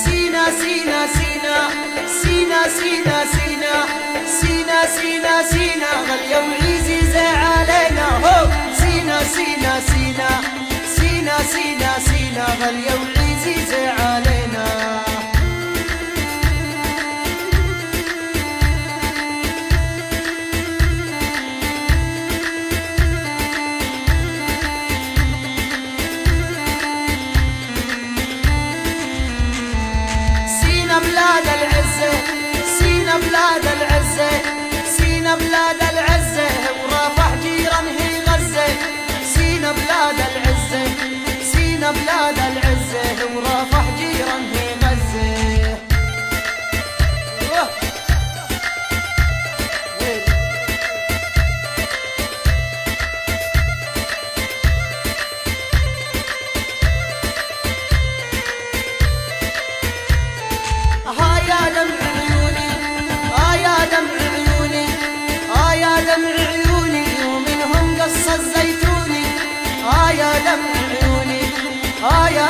سينا سينا سينا سينا سينا سينا سينا سينا سينا غالية وعزيزة علينا. هو سينا سينا سينا سينا سينا سينا غالية وعزيزة علينا. بلاد العزة سينا بلاد العزة سينا بلاد العزة ورافح جيران هي غزة. سينا بلاد العزة سينا بلاد العزة ورافح جيران هي غزة. دمع عيوني ومنهم قص الزيتوني. يا دمع عيوني يا